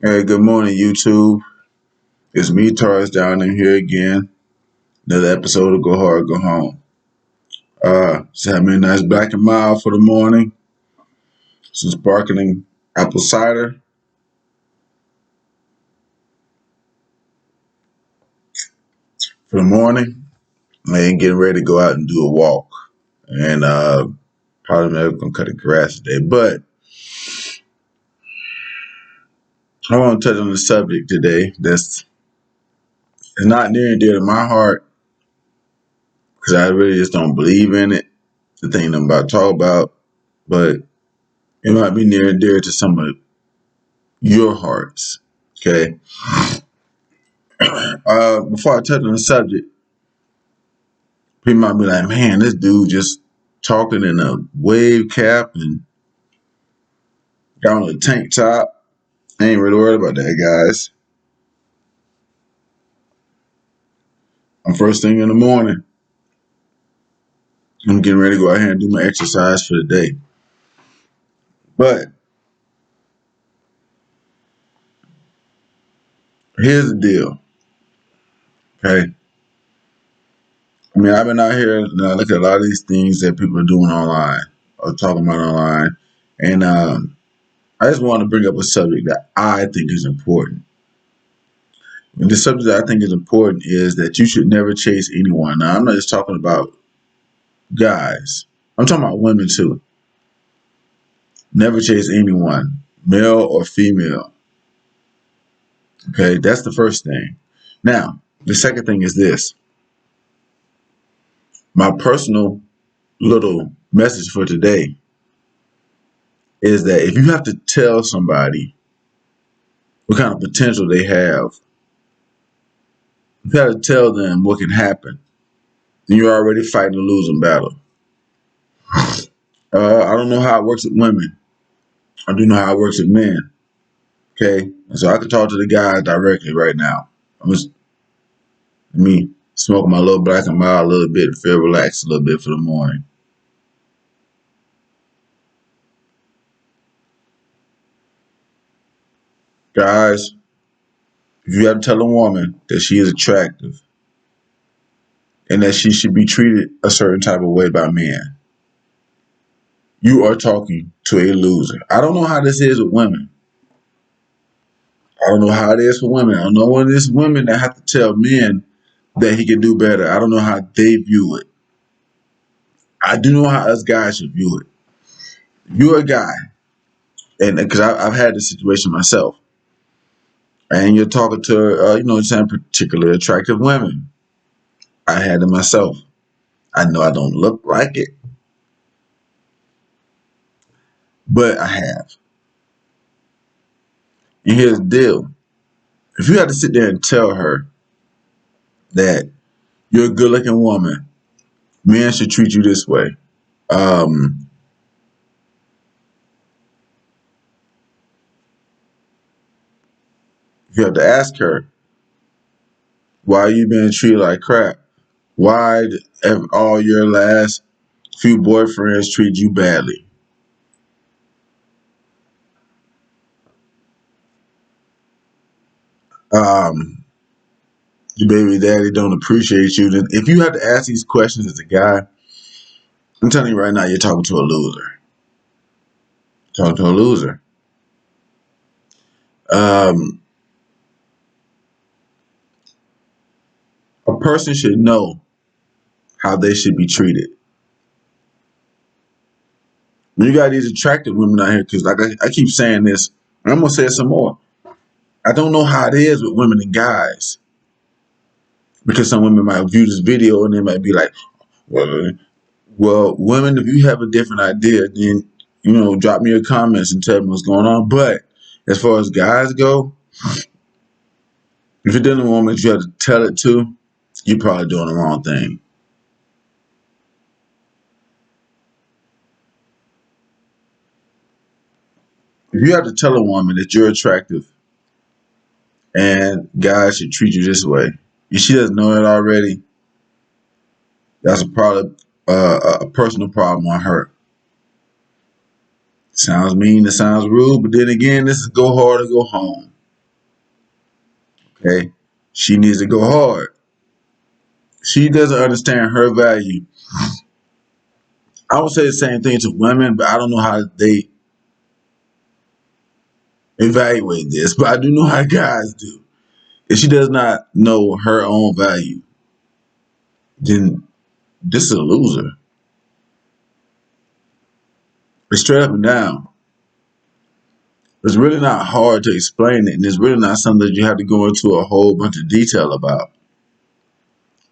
Hey, good morning, YouTube. It's me, Taurus, down in here again. Another episode of Go Hard, Go Home. Just having me a nice black and mild for the morning. Some sparkling apple cider for the morning. And getting ready to go out and do a walk. And probably never gonna cut the grass today. But I want to touch on the subject today that's it's not near and dear to my heart because I really just don't believe in it. The thing I'm about to talk about, but it might be near and dear to some of your hearts. Okay. Before I touch on the subject, people might be like, man, this dude just talking in a wave cap and got on a tank top. I ain't really worried about that, guys. I'm first thing in the morning. I'm getting ready to go out here and do my exercise for the day. But here's the deal. Okay. I mean, I've been out here and I look at a lot of these things that people are doing online or talking about online. And I just want to bring up a subject that I think is important. And the subject that I think is important is that you should never chase anyone. Now, I'm not just talking about guys. I'm talking about women too. Never chase anyone, male or female. Okay, that's the first thing. Now, the second thing is this. My personal little message for today is that if you have to tell somebody what kind of potential they have, you got to tell them what can happen. Then you're already fighting a losing battle. I don't know how it works with women. I do know how it works with men. Okay, and so I can talk to the guys directly right now. I'm just me smoking my little black and mild a little bit and feel relaxed a little bit for the morning. Guys, if you have to tell a woman that she is attractive and that she should be treated a certain type of way by men, you are talking to a loser. I don't know how this is with women. I don't know how it is for women. I don't know what it is women that have to tell men that he can do better. I don't know how they view it. I do know how us guys should view it. You're a guy, and because I've had this situation myself, and you're talking to, some particularly attractive women. I had it myself. I know I don't look like it, but I have. And here's the deal. If you had to sit there and tell her that you're a good looking woman, men should treat you this way. Um, if you have to ask her, why are you being treated like crap? Why have all your last few boyfriends treat you badly? Um, your baby daddy don't appreciate you. Then if you have to ask these questions as a guy, I'm telling you right now, you're talking to a loser. Talking to a loser. Um, a person should know how they should be treated. When you got these attractive women out here, because like I keep saying this, and I'm gonna say it some more. I don't know how it is with women and guys because some women might view this video and they might be like, well, women, if you have a different idea, then drop me your comments and tell me what's going on. But as far as guys go, if you're dealing with a woman that you have to tell it to, you're probably doing the wrong thing. If you have to tell a woman that you're attractive and guys should treat you this way, and she doesn't know it already, that's a personal problem on her. Sounds mean, it sounds rude, but then again, this is go hard or go home. Okay, she needs to go hard. She doesn't understand her value. I would say the same thing to women, but I don't know how they evaluate this. But I do know how guys do. If she does not know her own value, then this is a loser. It's straight up and down. It's really not hard to explain it, and it's really not something that you have to go into a whole bunch of detail about.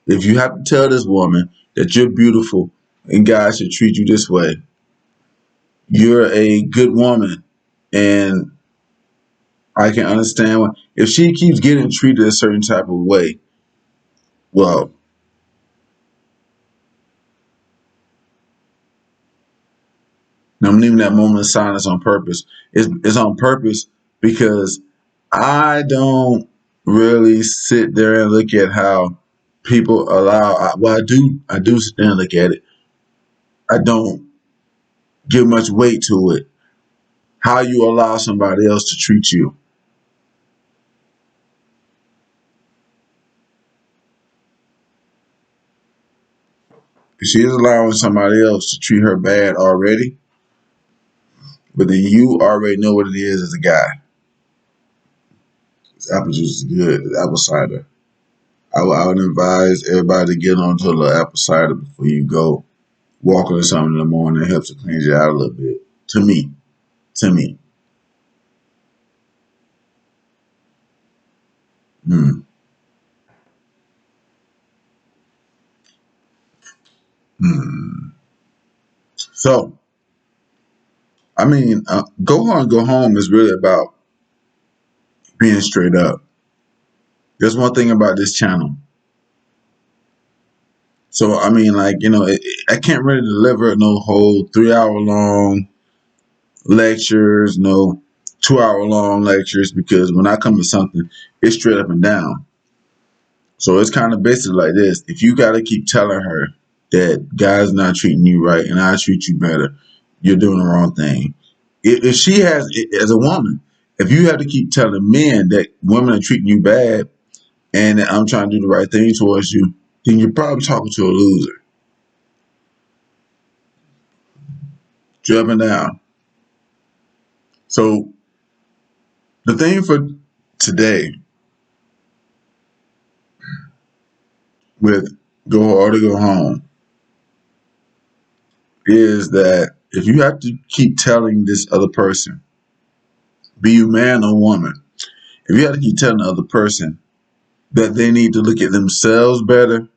If you have to tell this woman that you're beautiful and guys should treat you this way, you're a good woman, and I can understand if she keeps getting treated a certain type of way. Well, I'm leaving that moment of silence on purpose. It's on purpose because I don't really sit there and look at how people allow. Well, I do sit there and look at it. I don't give much weight to it. How you allow somebody else to treat you. If she is allowing somebody else to treat her bad already, but then you already know what it is as a guy. This apple juice is good. It's apple cider. I would advise everybody to get onto a little apple cider before you go walking or something in the morning. It helps to cleanse you out a little bit. To me. To me. Hmm. Hmm. So, I mean, go hard, go home is really about being straight up. There's one thing about this channel. So, I mean, like, I can't really deliver no whole 3 hour long lectures, no 2 hour long lectures, because when I come to something, it's straight up and down. So it's kind of basically like this. If you got to keep telling her that God's not treating you right and I treat you better, you're doing the wrong thing. If she has, as a woman, if you have to keep telling men that women are treating you bad and that I'm trying to do the right thing towards you, then you're probably talking to a loser. Straight up and down. So the thing for today with go hard or go home is that if you have to keep telling this other person, be you man or woman, if you have to keep telling the other person that they need to look at themselves better,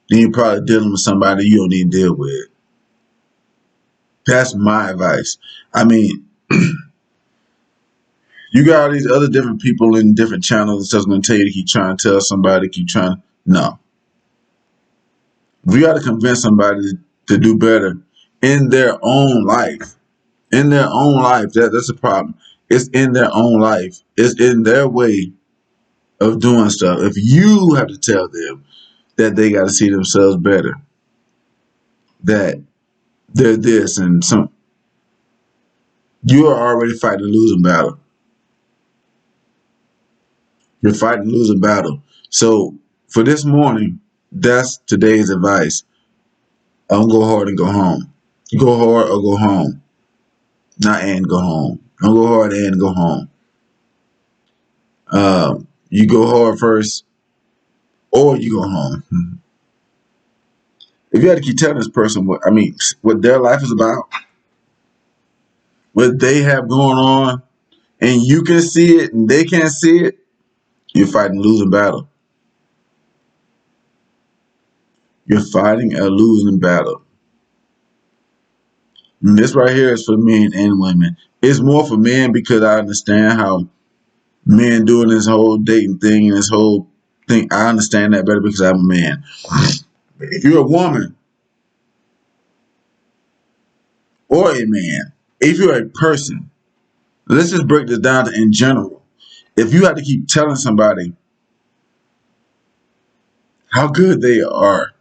then you're probably dealing with somebody you don't need to deal with. That's my advice. I mean, you got all these other different people in different channels that's going to tell you to keep trying to tell somebody, keep trying. No. We got to convince somebody to do better in their own life. In their own life. That's a problem. It's in their own life. It's in their way of doing stuff. If you have to tell them that they got to see themselves better, that they're this and some, you are already fighting a losing battle. You're fighting a losing battle. So for this morning, that's today's advice. Don't go hard and go home. Go hard or go home. Not and go home. Don't go hard and go home. You go hard first or you go home. If you had to keep telling this person what their life is about, what they have going on, and you can see it and they can't see it, you're fighting a losing battle. You're fighting a losing battle. And this right here is for men and women. It's more for men because I understand how men doing this whole dating thing and this whole thing. I understand that better because I'm a man. If you're a woman or a man, if you're a person, let's just break this down to in general. If you have to keep telling somebody how good they are,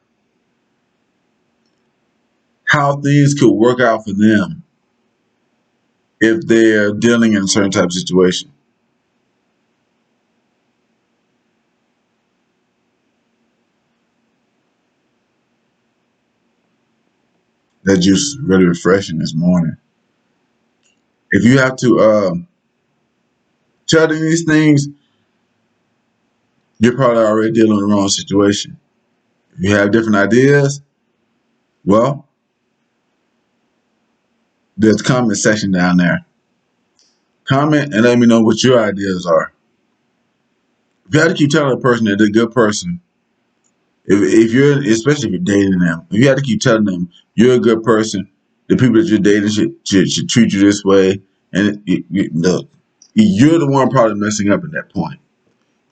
how things could work out for them if they're dealing in a certain type of situation, That juice is really refreshing this morning. If you have to tell them these things, you're probably already dealing with the wrong situation. If you have different ideas, well, there's a comment section down there. Comment and let me know what your ideas are. If you have to keep telling a person that they're a good person, if you're, especially if you're dating them, if you have to keep telling them you're a good person, the people that you're dating should treat you this way, and look, you're the one probably messing up at that point.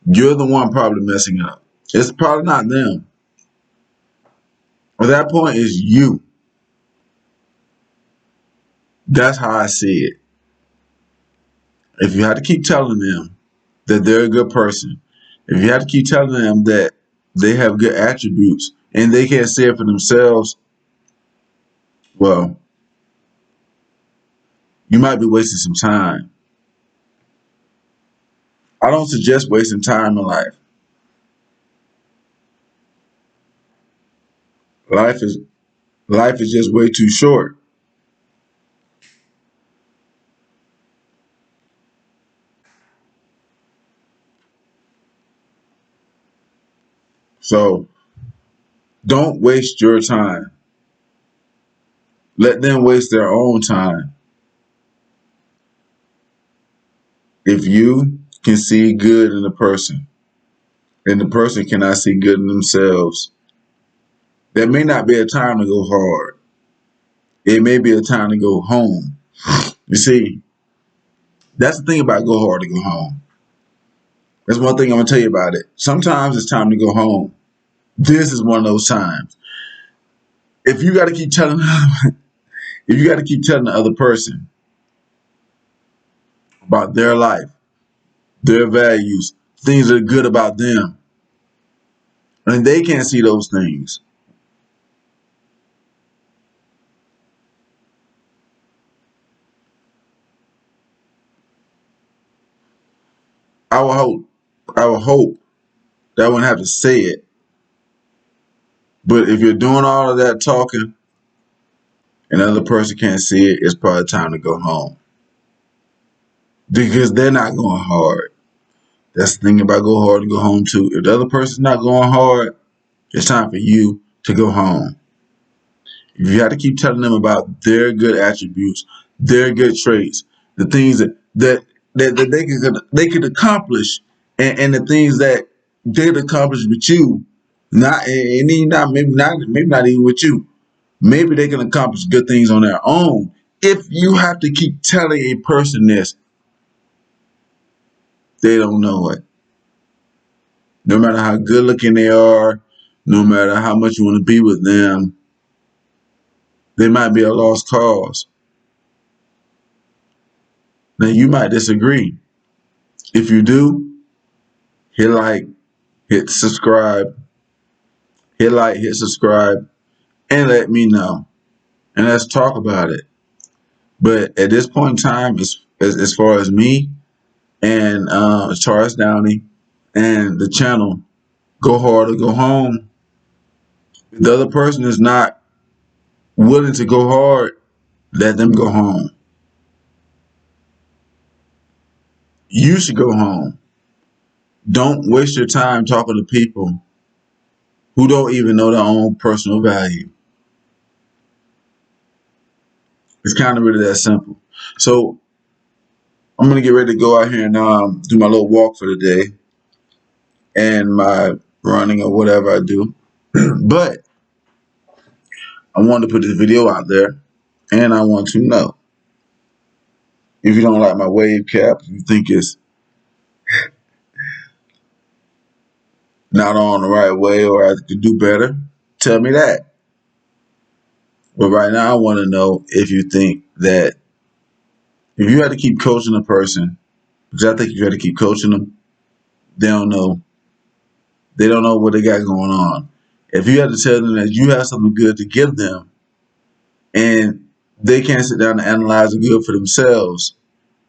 You're the one probably messing up. It's probably not them. At that point, it's you. That's how I see it. If you have to keep telling them that they're a good person, if you have to keep telling them that they have good attributes and they can't say it for themselves, well, you might be wasting some time. I don't suggest wasting time in life. Life is life is just way too short. So don't waste your time. Let them waste their own time. If you can see good in a person and the person cannot see good in themselves, there may not be a time to go hard. It may be a time to go home. You see, that's the thing about go hard to go home. That's one thing I'm gonna tell you about it. Sometimes it's time to go home. This is one of those times. If you got to keep telling, if you got to keep telling the other person about their life, their values, things that are good about them, and they can't see those things, I will hope, I will hope that I wouldn't have to say it. But if you're doing all of that talking and the other person can't see it, it's probably time to go home because they're not going hard. That's the thing about go hard and go home too. If the other person's not going hard, it's time for you to go home. If you have to keep telling them about their good attributes, their good traits, the things that they could accomplish, and the things that they'd accomplish with you, not and even not maybe not even with you. Maybe they can accomplish good things on their own. If you have to keep telling a person this, they don't know it. No matter how good looking they are, no matter how much you want to be with them, they might be a lost cause. Now you might disagree. If you do, hit like, hit subscribe, hit subscribe, and let me know. And let's talk about it. But at this point in time, as far as me and Charles Downey and the channel, go hard or go home. If the other person is not willing to go hard, let them go home. You should go home. Don't waste your time talking to people who don't even know their own personal value. It's kind of really that simple. So I'm gonna get ready to go out here and do my little walk for the day and my running or whatever I do. But I wanted to put this video out there, and I want to know if you don't like my wave cap, if you think it's not on the right way or I could do better, tell me that. But right now, I want to know if you think that if you had to keep coaching a person, because I think if you had to keep coaching them, they don't know. They don't know what they got going on. If you had to tell them that you have something good to give them, and they can't sit down and analyze the good for themselves,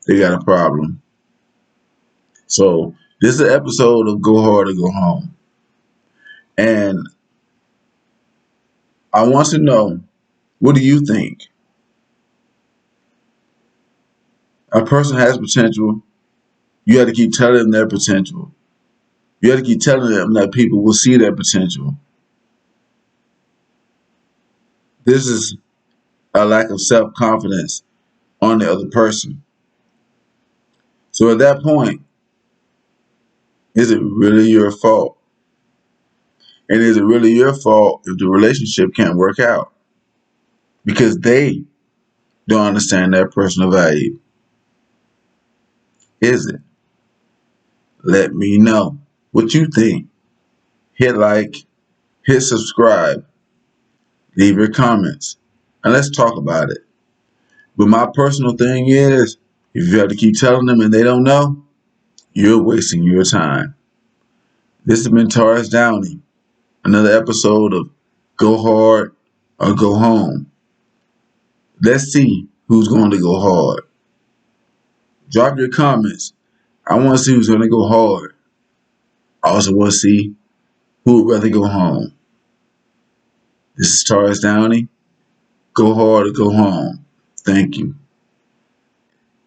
they got a problem. So this is an episode of Go Hard or Go Home. And I want to know What do you think? A person has potential. You have to keep telling them their potential. You have to keep telling them that people will see their potential. This is a lack of self-confidence on the other person. So at that point, is it really your fault? And is it really your fault if the relationship can't work out? Because they don't understand their personal value. Is it? Let me know what you think. Hit like, hit subscribe, leave your comments, and let's talk about it. But my personal thing is, if you have to keep telling them and they don't know, you're wasting your time. This has been Taurus Downey, another episode of Go Hard or Go Home. Let's see who's going to go hard. Drop your comments. I want to see who's going to go hard. I also want to see who would rather go home. This is Taurus Downey. Go hard or go home. Thank you.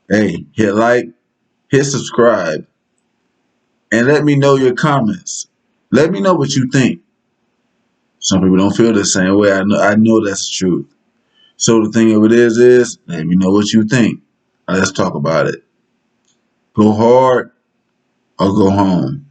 Hey, hit like, hit subscribe, and let me know your comments. Let me know what you think. Some people don't feel the same way. I know that's the truth. So the thing of it is let me know what you think. Let's talk about it. Go hard or go home.